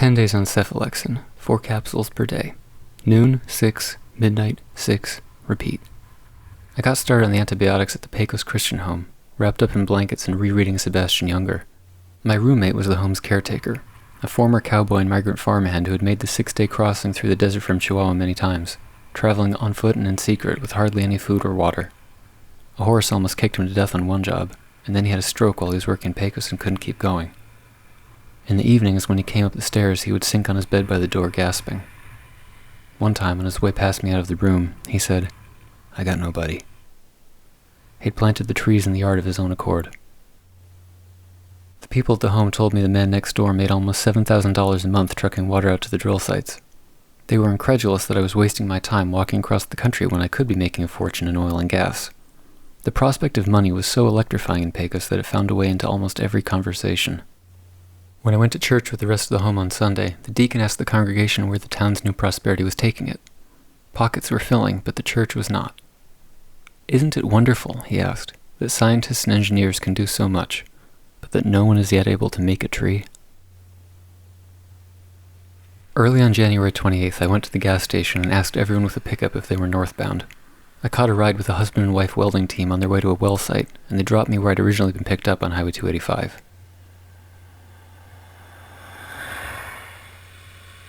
10 days on cephalexin, 4 capsules per day. Noon, 6, midnight, 6, repeat. I got started on the antibiotics at the Pecos Christian Home, wrapped up in blankets and rereading Sebastian Junger. My roommate was the home's caretaker, a former cowboy and migrant farmhand who had made the 6-day crossing through the desert from Chihuahua many times, traveling on foot and in secret with hardly any food or water. A horse almost kicked him to death on one job, and then he had a stroke while he was working in Pecos and couldn't keep going. In the evenings, when he came up the stairs, he would sink on his bed by the door, gasping. One time, on his way past me out of the room, he said, "I got nobody." He'd planted the trees in the yard of his own accord. The people at the home told me the man next door made almost $7,000 a month trucking water out to the drill sites. They were incredulous that I was wasting my time walking across the country when I could be making a fortune in oil and gas. The prospect of money was so electrifying in Pecos that it found a way into almost every conversation. When I went to church with the rest of the home on Sunday, the deacon asked the congregation where the town's new prosperity was taking it. Pockets were filling, but the church was not. "Isn't it wonderful," he asked, "that scientists and engineers can do so much, but that no one is yet able to make a tree?" Early on January 28th, I went to the gas station and asked everyone with a pickup if they were northbound. I caught a ride with a husband and wife welding team on their way to a well site, and they dropped me where I'd originally been picked up on Highway 285.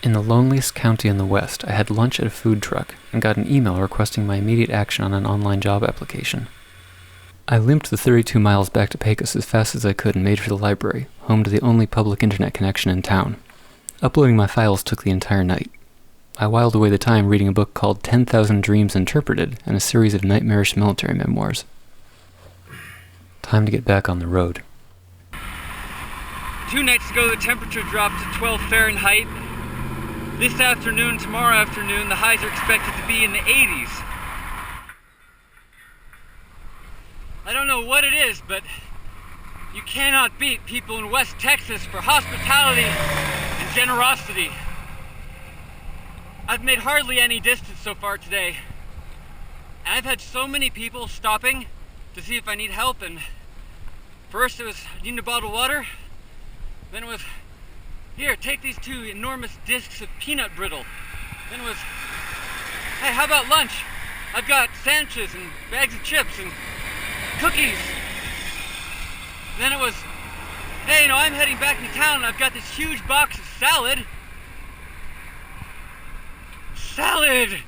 In the loneliest county in the West, I had lunch at a food truck and got an email requesting my immediate action on an online job application. I limped the 32 miles back to Pecos as fast as I could and made for the library, home to the only public internet connection in town. Uploading my files took the entire night. I whiled away the time reading a book called 10,000 Dreams Interpreted and a series of nightmarish military memoirs. Time to get back on the road. 2 nights ago, the temperature dropped to 12 Fahrenheit. This afternoon, tomorrow afternoon, the highs are expected to be in the 80s. I don't know what it is, but you cannot beat people in West Texas for hospitality and generosity. I've made hardly any distance so far today. And I've had so many people stopping to see if I need help, and first it was, "I need a bottle of water." Then it was, "Here, take these 2 enormous discs of peanut brittle." Then it was, "Hey, how about lunch? I've got sandwiches and bags of chips and cookies." Then it was, "Hey, I'm heading back into town and I've got this huge box of salad." Salad!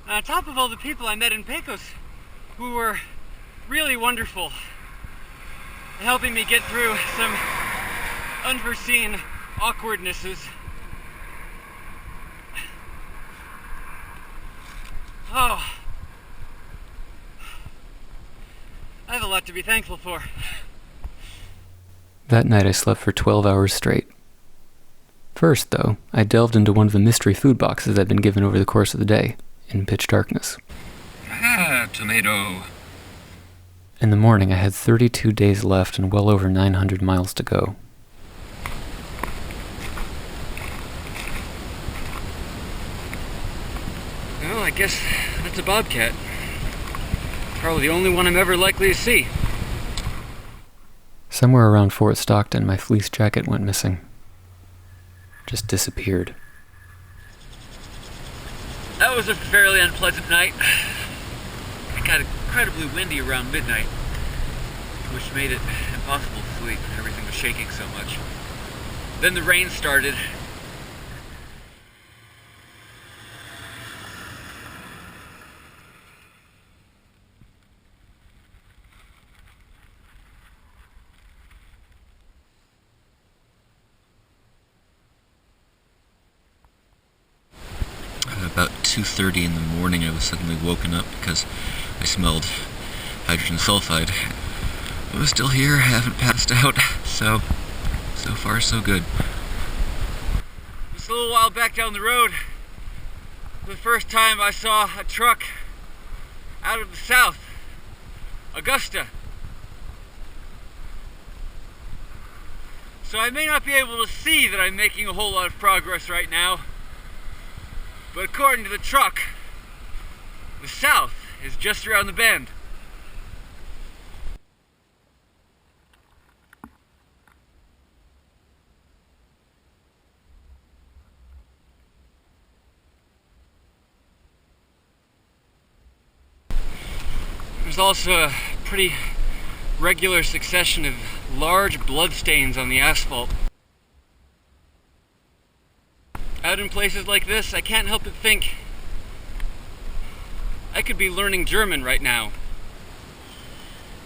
On top of all the people I met in Pecos, who were really wonderful, helping me get through some unforeseen awkwardnesses. Oh, I have a lot to be thankful for. That night I slept for 12 hours straight. First, though, I delved into one of the mystery food boxes I'd been given over the course of the day, in pitch darkness. Tomato. In the morning, I had 32 days left and well over 900 miles to go. Well, I guess that's a bobcat. Probably the only one I'm ever likely to see. Somewhere around Fort Stockton, my fleece jacket went missing. Just disappeared. That was a fairly unpleasant night. It got incredibly windy around midnight, which made it impossible to sleep. Everything was shaking so much. Then the rain started. About 2:30 in the morning, I was suddenly woken up because I smelled hydrogen sulfide. I was still here, haven't passed out, so far so good. Just a little while back down the road, for the first time I saw a truck out of the south, Augusta. So I may not be able to see that I'm making a whole lot of progress right now, but according to the truck, the south is just around the bend. was also a pretty regular succession of large bloodstains on the asphalt. Out in places like this, I can't help but think I could be learning German right now.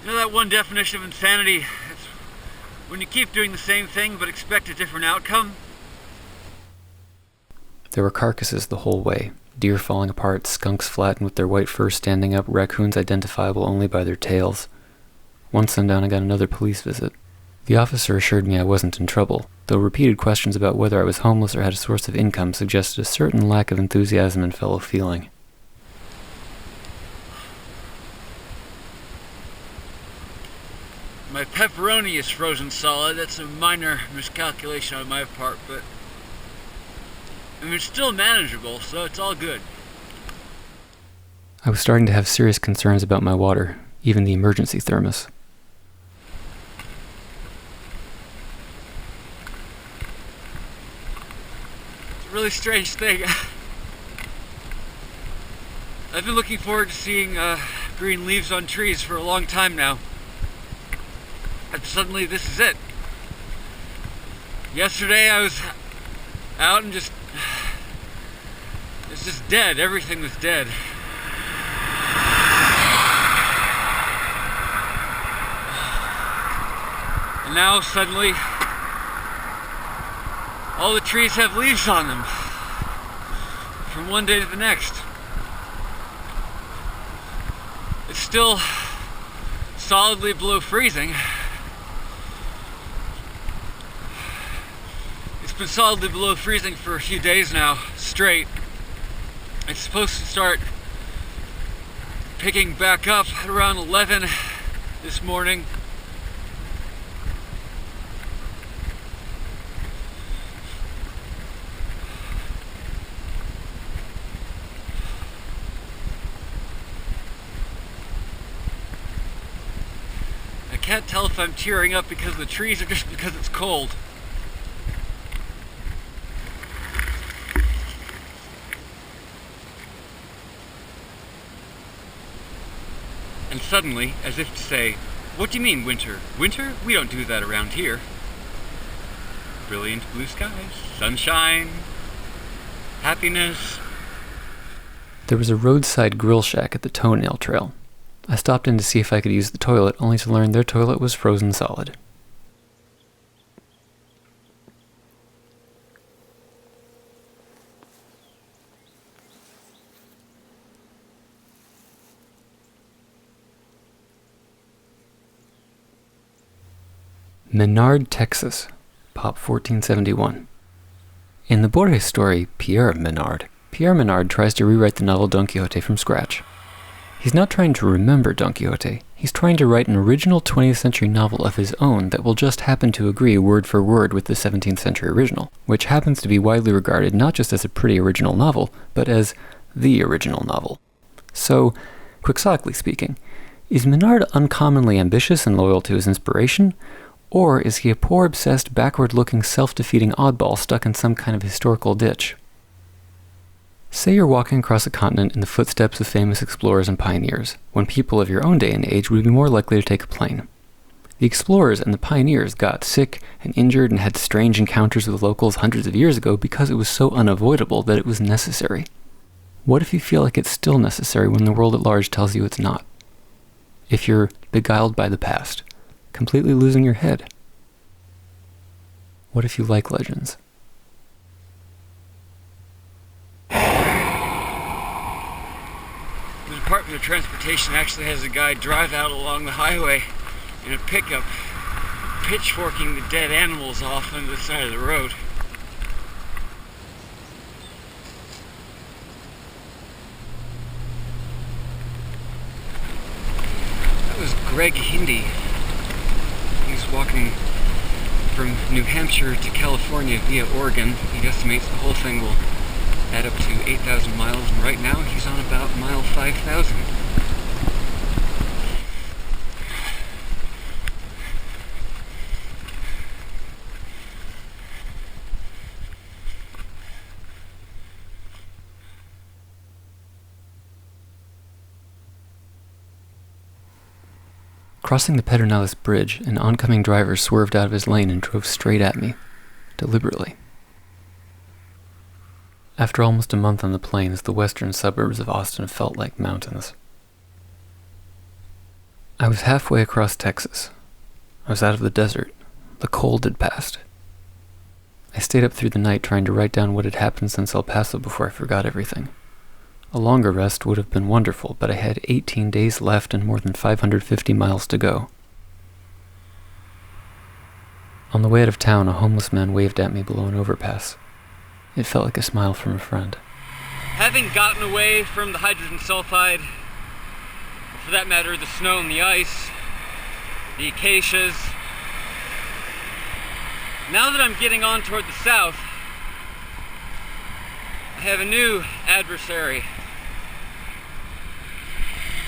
You know that one definition of insanity? It's when you keep doing the same thing but expect a different outcome. There were carcasses the whole way, deer falling apart, skunks flattened with their white fur standing up, raccoons identifiable only by their tails. One sundown I got another police visit. The officer assured me I wasn't in trouble, though repeated questions about whether I was homeless or had a source of income suggested a certain lack of enthusiasm and fellow feeling. My pepperoni is frozen solid. That's a minor miscalculation on my part, but I mean, it's still manageable, so it's all good. I was starting to have serious concerns about my water, even the emergency thermos. It's a really strange thing. I've been looking forward to seeing green leaves on trees for a long time now. And suddenly this is it. Yesterday I was out and it's just dead. Everything was dead. And now suddenly all the trees have leaves on them from one day to the next. It's still solidly below freezing. It's been solidly below freezing for a few days now, straight. It's supposed to start picking back up at around 11 this morning. I can't tell if I'm tearing up because of the trees or just because it's cold. And suddenly, as if to say, "What do you mean, winter? Winter? We don't do that around here." Brilliant blue skies, sunshine, happiness. There was a roadside grill shack at the Toenail Trail. I stopped in to see if I could use the toilet, only to learn their toilet was frozen solid. Menard, Texas, Pop 1471. In the Borges story, Pierre Menard tries to rewrite the novel Don Quixote from scratch. He's not trying to remember Don Quixote, he's trying to write an original 20th century novel of his own that will just happen to agree word for word with the 17th century original, which happens to be widely regarded not just as a pretty original novel, but as the original novel. So, quixotically speaking, is Menard uncommonly ambitious and loyal to his inspiration? Or is he a poor, obsessed, backward-looking, self-defeating oddball stuck in some kind of historical ditch? Say you're walking across a continent in the footsteps of famous explorers and pioneers, when people of your own day and age would be more likely to take a plane. The explorers and the pioneers got sick and injured and had strange encounters with locals hundreds of years ago because it was so unavoidable that it was necessary. What if you feel like it's still necessary when the world at large tells you it's not? If you're beguiled by the past, completely losing your head? What if you like legends? The Department of Transportation actually has a guy drive out along the highway in a pickup, pitchforking the dead animals off on the side of the road. That was Greg Hindy. He's walking from New Hampshire to California via Oregon. He estimates the whole thing will add up to 8,000 miles, and right now he's on about mile 5,000. Crossing the Pedernales Bridge, an oncoming driver swerved out of his lane and drove straight at me, deliberately. After almost a month on the plains, the western suburbs of Austin felt like mountains. I was halfway across Texas. I was out of the desert. The cold had passed. I stayed up through the night trying to write down what had happened since El Paso before I forgot everything. A longer rest would have been wonderful, but I had 18 days left and more than 550 miles to go. On the way out of town, a homeless man waved at me below an overpass. It felt like a smile from a friend. Having gotten away from the hydrogen sulfide, for that matter, the snow and the ice, the acacias, now that I'm getting on toward the south, I have a new adversary.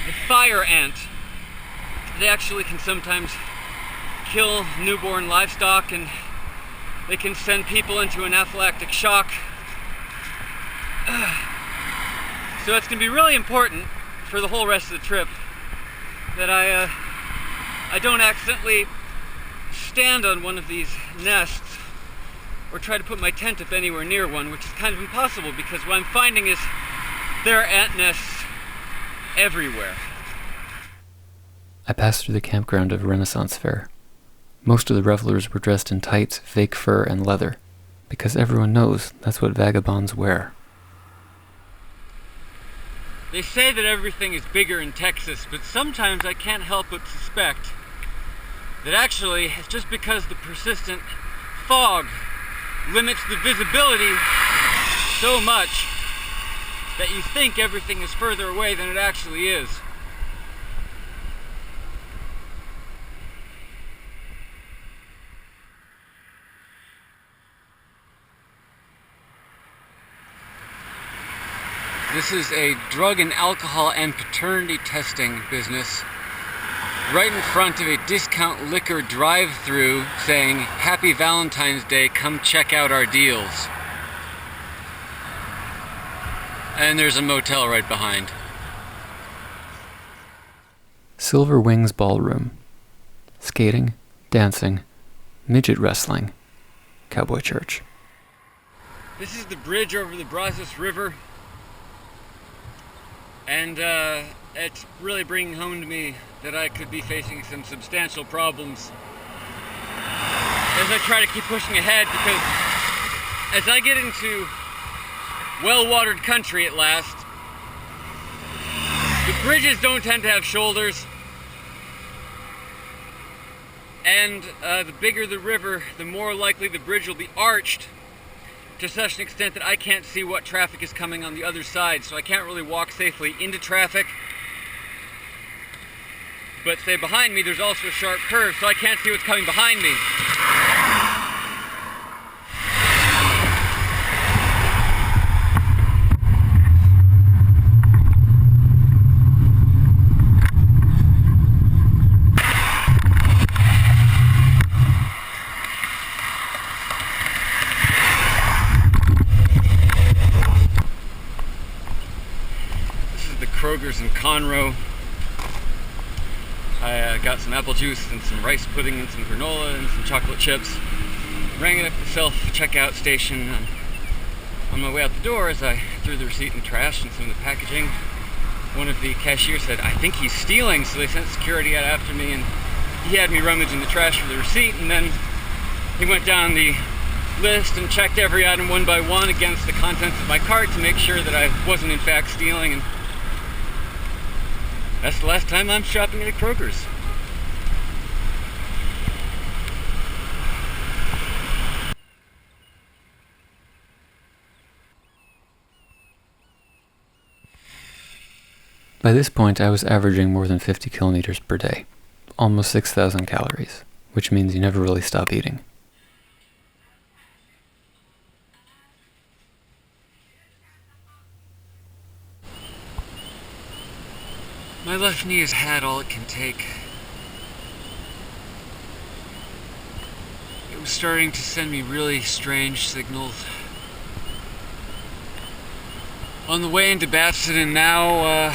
The fire ant. They actually can sometimes kill newborn livestock, and they can send people into anaphylactic shock. So it's going to be really important for the whole rest of the trip that I don't accidentally stand on one of these nests or try to put my tent up anywhere near one, which is kind of impossible because what I'm finding is there are ant nests everywhere. I passed through the campground of a Renaissance fair. Most of the revelers were dressed in tights, fake fur, and leather, because everyone knows that's what vagabonds wear. They say that everything is bigger in Texas, but sometimes I can't help but suspect that actually it's just because the persistent fog limits the visibility so much that you think everything is further away than it actually is. This is a drug and alcohol and paternity testing business right in front of a discount liquor drive-thru saying, "Happy Valentine's Day, come check out our deals." And there's a motel right behind. Silver Wings Ballroom. Skating, dancing, midget wrestling, cowboy church. This is the bridge over the Brazos River. And it's really bringing home to me that I could be facing some substantial problems as I try to keep pushing ahead, because as I get into well-watered country at last, the bridges don't tend to have shoulders, and the bigger the river, the more likely the bridge will be arched to such an extent that I can't see what traffic is coming on the other side, so I can't really walk safely into traffic. But say behind me there's also a sharp curve, so I can't see what's coming behind me. Kroger's in Conroe. I got some apple juice and some rice pudding and some granola and some chocolate chips. Rang it up the self-checkout station. On my way out the door, as I threw the receipt in the trash and some of the packaging, one of the cashiers said, "I think he's stealing," so they sent security out after me, and he had me rummage in the trash for the receipt, and then he went down the list and checked every item one by one against the contents of my cart to make sure that I wasn't in fact stealing, and that's the last time I'm shopping at a Kroger's. By this point, I was averaging more than 50 kilometers per day, almost 6,000 calories, which means you never really stop eating. My left knee has had all it can take. It was starting to send me really strange signals. On the way into Batson, and now,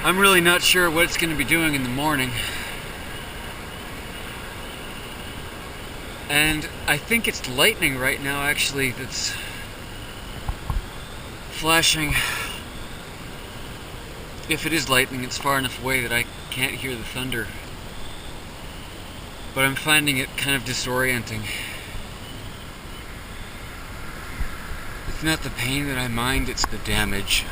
I'm really not sure what it's going to be doing in the morning. And I think it's lightning right now, actually, that's flashing. If it is lightning, it's far enough away that I can't hear the thunder. But I'm finding it kind of disorienting. It's not the pain that I mind, it's the damage.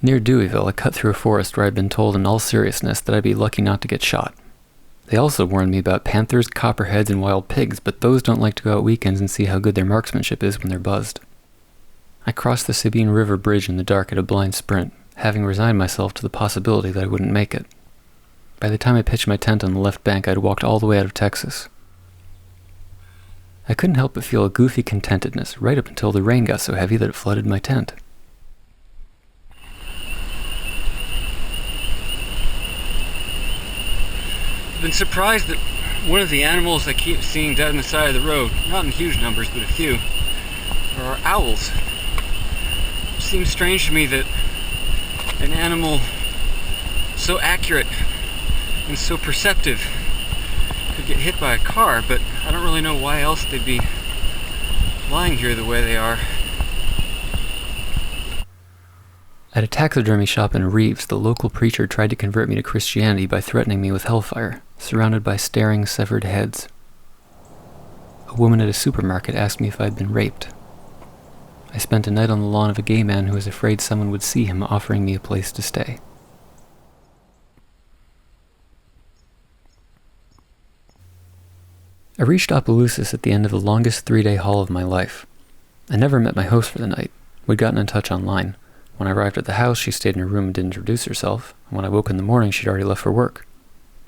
Near Deweyville, I cut through a forest where I'd been told in all seriousness that I'd be lucky not to get shot. They also warned me about panthers, copperheads, and wild pigs, but those don't like to go out weekends and see how good their marksmanship is when they're buzzed. I crossed the Sabine River Bridge in the dark at a blind sprint, having resigned myself to the possibility that I wouldn't make it. By the time I pitched my tent on the left bank, I'd walked all the way out of Texas. I couldn't help but feel a goofy contentedness right up until the rain got so heavy that it flooded my tent. I've been surprised that one of the animals I keep seeing dead on the side of the road, not in huge numbers, but a few, are owls. It seems strange to me that an animal so accurate and so perceptive could get hit by a car, but I don't really know why else they'd be lying here the way they are. At a taxidermy shop in Reeves, the local preacher tried to convert me to Christianity by threatening me with hellfire, surrounded by staring, severed heads. A woman at a supermarket asked me if I'd been raped. I spent a night on the lawn of a gay man who was afraid someone would see him, offering me a place to stay. I reached Opelousas at the end of the longest 3-day haul of my life. I never met my host for the night. We'd gotten in touch online. When I arrived at the house, she stayed in her room and didn't introduce herself, and when I woke in the morning, she'd already left for work.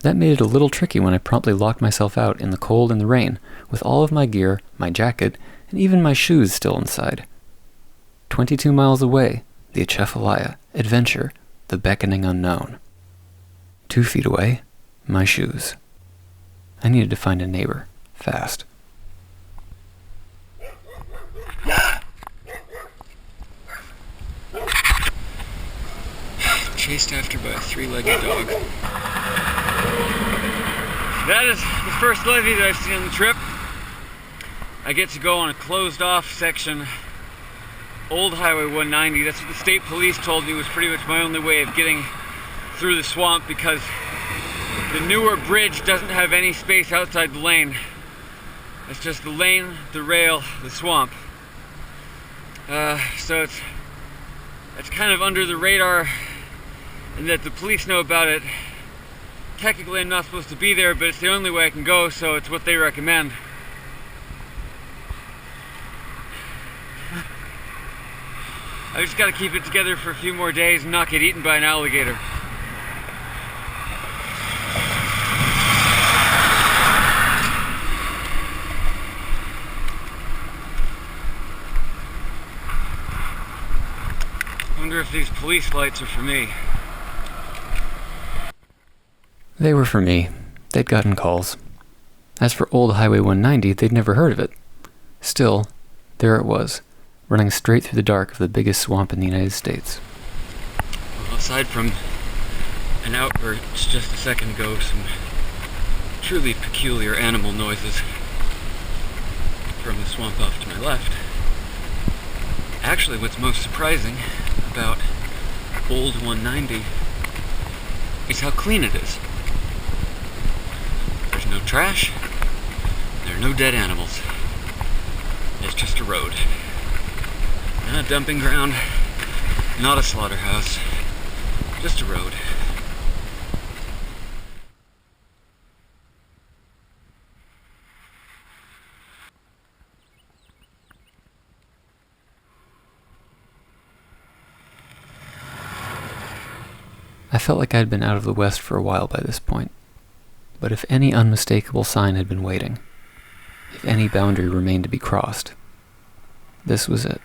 That made it a little tricky when I promptly locked myself out in the cold and the rain, with all of my gear, my jacket, and even my shoes still inside. 22 miles away, the Atchafalaya, adventure, the beckoning unknown. 2 feet away, my shoes. I needed to find a neighbor, fast. Chased after by a 3-legged dog. That is the first levee that I've seen on the trip. I get to go on a closed-off section, Old Highway 190. That's what the state police told me was pretty much my only way of getting through the swamp, because the newer bridge doesn't have any space outside the lane. It's just the lane, the rail, the swamp. So it's kind of under the radar, and that the police know about it. Technically I'm not supposed to be there, but it's the only way I can go, so it's what they recommend. I just gotta keep it together for a few more days and not get eaten by an alligator. I wonder if these police lights are for me. They were for me. They'd gotten calls. As for Old Highway 190, they'd never heard of it. Still, there it was, running straight through the dark of the biggest swamp in the United States. Well, aside from an outburst just a second ago, some truly peculiar animal noises from the swamp off to my left. Actually, what's most surprising about Old 190 is how clean it is. There's no trash, there are no dead animals. It's just a road. Not a dumping ground, not a slaughterhouse, just a road. I felt like I'd been out of the West for a while by this point. But if any unmistakable sign had been waiting, if any boundary remained to be crossed, this was it.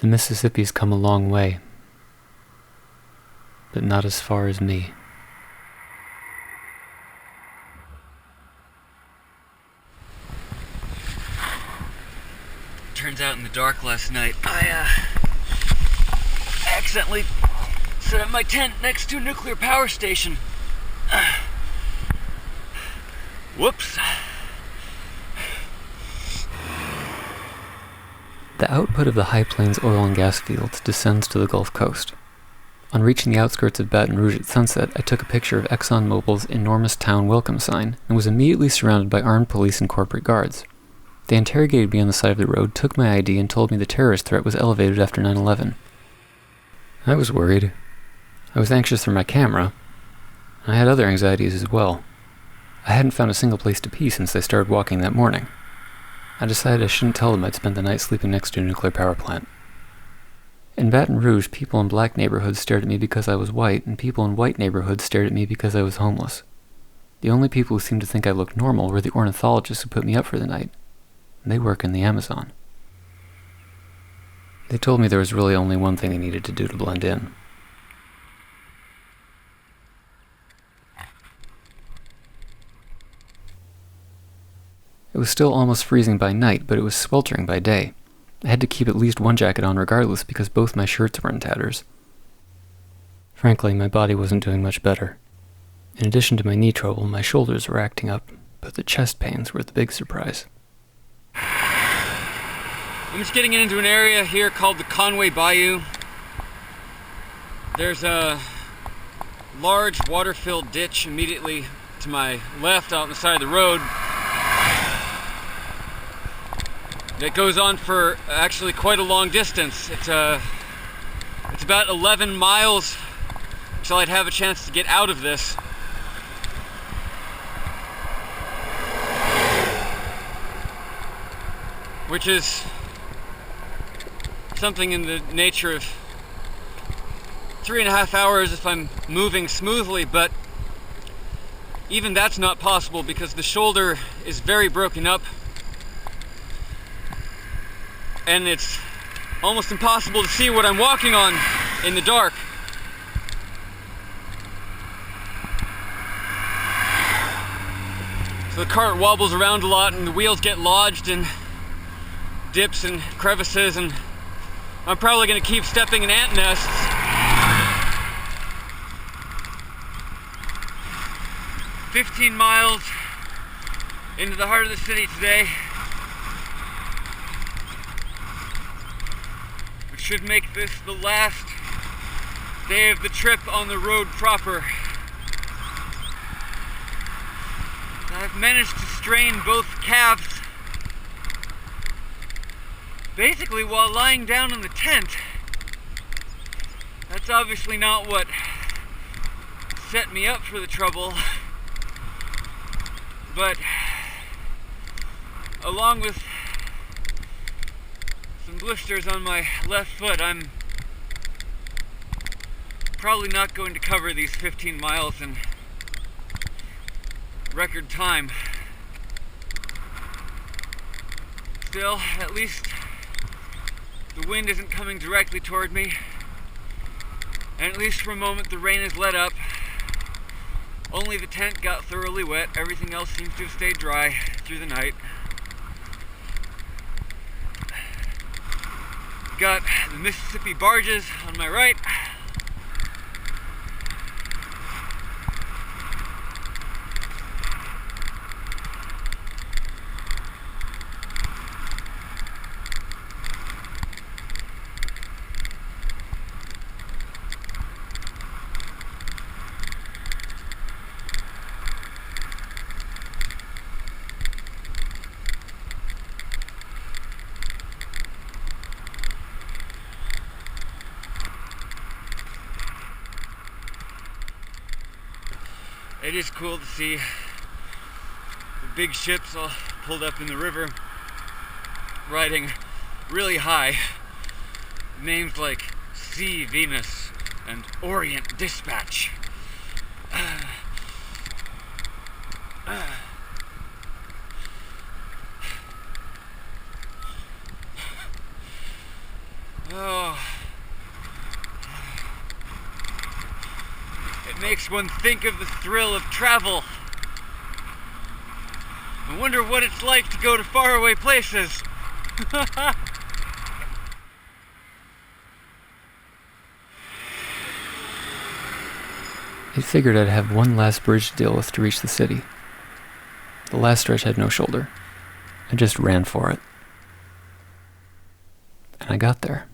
The Mississippi's come a long way, but not as far as me. Turns out in the dark last night, I accidentally set up my tent next to a nuclear power station. Whoops. The output of the High Plains oil and gas fields descends to the Gulf Coast. On reaching the outskirts of Baton Rouge at sunset, I took a picture of ExxonMobil's enormous town welcome sign and was immediately surrounded by armed police and corporate guards. They interrogated me on the side of the road, took my ID, and told me the terrorist threat was elevated after 9/11. I was worried. I was anxious for my camera. I had other anxieties as well. I hadn't found a single place to pee since I started walking that morning. I decided I shouldn't tell them I'd spent the night sleeping next to a nuclear power plant. In Baton Rouge, people in black neighborhoods stared at me because I was white, and people in white neighborhoods stared at me because I was homeless. The only people who seemed to think I looked normal were the ornithologists who put me up for the night. They work in the Amazon. They told me there was really only one thing I needed to do to blend in. It was still almost freezing by night, but it was sweltering by day. I had to keep at least one jacket on regardless because both my shirts were in tatters. Frankly, my body wasn't doing much better. In addition to my knee trouble, my shoulders were acting up, but the chest pains were the big surprise. I'm just getting into an area here called the Conway Bayou. There's a large water-filled ditch immediately to my left out on the side of the road that goes on for actually quite a long distance. It's about 11 miles until I'd have a chance to get out of this. Which is something in the nature of 3.5 hours if I'm moving smoothly, but even that's not possible because the shoulder is very broken up and it's almost impossible to see what I'm walking on in the dark. So the cart wobbles around a lot and the wheels get lodged in dips and crevices, and I'm probably going to keep stepping in ant nests. "15 miles into the heart of the city today, which should make this the last day of the trip on the road proper. I've managed to strain both calves basically while lying down in the tent. That's obviously not what set me up for the trouble, but along with some blisters on my left foot, I'm probably not going to cover these 15 miles in record time. Still, at least the wind isn't coming directly toward me, and at least for a moment the rain has let up. Only the tent got thoroughly wet. Everything else seems to have stayed dry through the night. Got the Mississippi barges on my right. It is cool to see the big ships all pulled up in the river, riding really high. Names like Sea Venus and Orient Dispatch. Oh, It makes one think of the thrill of travel. I wonder what it's like to go to faraway places. I figured I'd have one last bridge to deal with to reach the city. The last stretch had no shoulder. I just ran for it. And I got there.